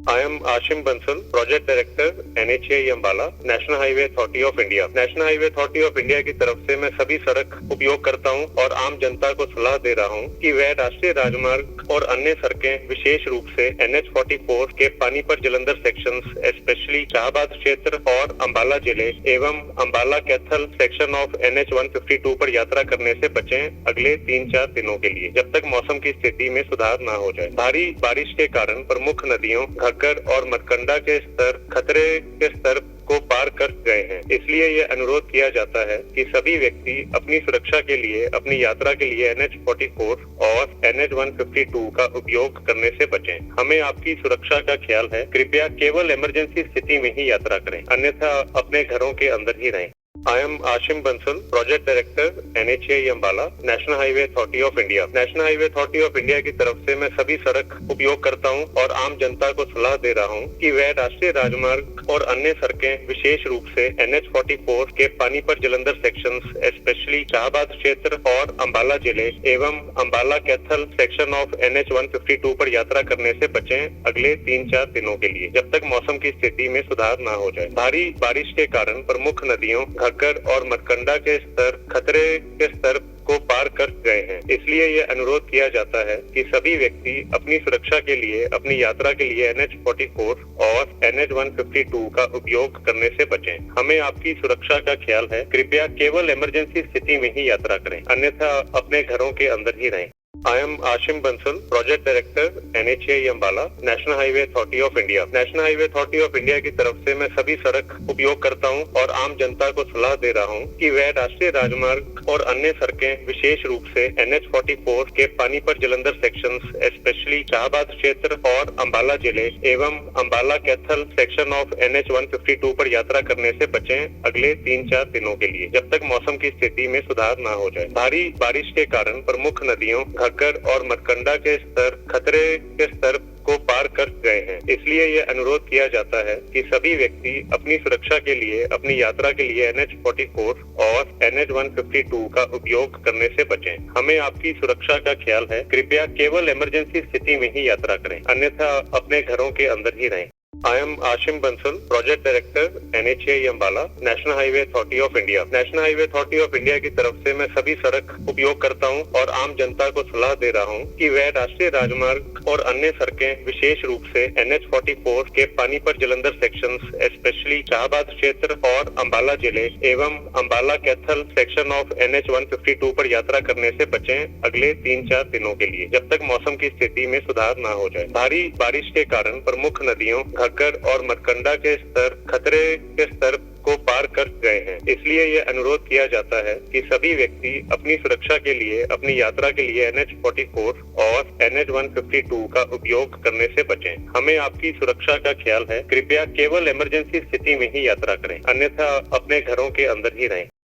I am Ashim Bansal, Project Director NHAI Ambala, National Highway Authority of India. National Highway Authority of India की तरफ से मैं सभी सड़क उपयोग करता हूं और आम जनता को सलाह दे रहा हूं कि वह राष्ट्रीय राजमार्ग और अन्य सड़कें विशेष रूप से NH44 के पानीपत जलंधर सेक्शंस, स्पेशली शाहबाद क्षेत्र और अंबाला जिले एवं Ambala Kaithal section of NH152 पर यात्रा करने से बचें अगले 3-4 दिनों के लिए, जब तक मौसम की स्थिति में सुधार न हो जाए। भारी बारिश के कारण प्रमुख नदियों घग्गर और मरकंडा के स्तर खतरे के स्तर को पार कर गए हैं। इसलिए ये अनुरोध किया जाता है कि सभी व्यक्ति अपनी सुरक्षा के लिए अपनी यात्रा के लिए NH44 और NH152 का उपयोग करने से बचें। हमें आपकी सुरक्षा का ख्याल है। कृपया केवल इमरजेंसी स्थिति में ही यात्रा करें, अन्यथा अपने घरों के अंदर ही रहें। I am Ashim Bansal, Project Director NHAI Ambala, National Highway Authority of India. National Highway Authority of India की तरफ से मैं सभी सड़क उपयोग करता हूं और आम जनता को सलाह दे रहा हूं कि वह राष्ट्रीय राजमार्ग और अन्य सड़कें विशेष रूप से NH44 के पानीपत जलंधर सेक्शंस, स्पेशली शाहबाद क्षेत्र और अंबाला जिले एवं Ambala Kaithal section of NH152 पर यात्रा करने से बचें अगले 3-4 दिनों के लिए, जब तक मौसम की स्थिति में सुधार न हो जाए। भारी बारिश के कारण प्रमुख नदियों घग्गर और मरकंडा के स्तर खतरे के स्तर को पार कर गए हैं। इसलिए ये अनुरोध किया जाता है कि सभी व्यक्ति अपनी सुरक्षा के लिए अपनी यात्रा के लिए NH44 और NH152 का उपयोग करने से बचें। हमें आपकी सुरक्षा का ख्याल है। कृपया केवल इमरजेंसी स्थिति में ही यात्रा करें, अन्यथा अपने घरों के अंदर ही रहें। I am Ashim Bansal, Project Director NHAI Ambala, National Highway Authority of India. National Highway Authority of India की तरफ से मैं सभी सड़क उपयोग करता हूं और आम जनता को सलाह दे रहा हूं कि वह राष्ट्रीय राजमार्ग और अन्य सड़कें विशेष रूप से NH44 के पानीपत जलंधर सेक्शंस, स्पेशली शाहबाद क्षेत्र और अंबाला जिले एवं Ambala Kaithal section of NH152 पर यात्रा करने से बचें अगले 3-4 दिनों के लिए, जब तक मौसम की स्थिति में सुधार न हो जाए। भारी बारिश के कारण प्रमुख नदियों घग्गर और मरकंडा के स्तर खतरे के स्तर को पार कर गए हैं। इसलिए ये अनुरोध किया जाता है कि सभी व्यक्ति अपनी सुरक्षा के लिए अपनी यात्रा के लिए NH44 और NH152 का उपयोग करने से बचें। हमें आपकी सुरक्षा का ख्याल है। कृपया केवल इमरजेंसी स्थिति में ही यात्रा करें, अन्यथा अपने घरों के अंदर ही रहें। I am Ashim Bansal, Project Director NHAI Ambala, National Highway Authority of India. National Highway Authority of India की तरफ से मैं सभी सड़क उपयोग करता हूं और आम जनता को सलाह दे रहा हूं कि वह राष्ट्रीय राजमार्ग और अन्य सड़कें विशेष रूप से NH44 के पानीपत जलंधर सेक्शंस, स्पेशली शाहबाद क्षेत्र और अंबाला जिले एवं Ambala Kaithal section of NH152 पर यात्रा करने से बचें अगले 3-4 दिनों के लिए, जब तक मौसम की स्थिति में सुधार न हो जाए। भारी बारिश के कारण प्रमुख नदियों घग्गर और मरकंडा के स्तर खतरे के स्तर को पार कर गए हैं। इसलिए ये अनुरोध किया जाता है कि सभी व्यक्ति अपनी सुरक्षा के लिए अपनी यात्रा के लिए NH44 और NH152 का उपयोग करने से बचें। हमें आपकी सुरक्षा का ख्याल है। कृपया केवल इमरजेंसी स्थिति में ही यात्रा करें, अन्यथा अपने घरों के अंदर ही रहें।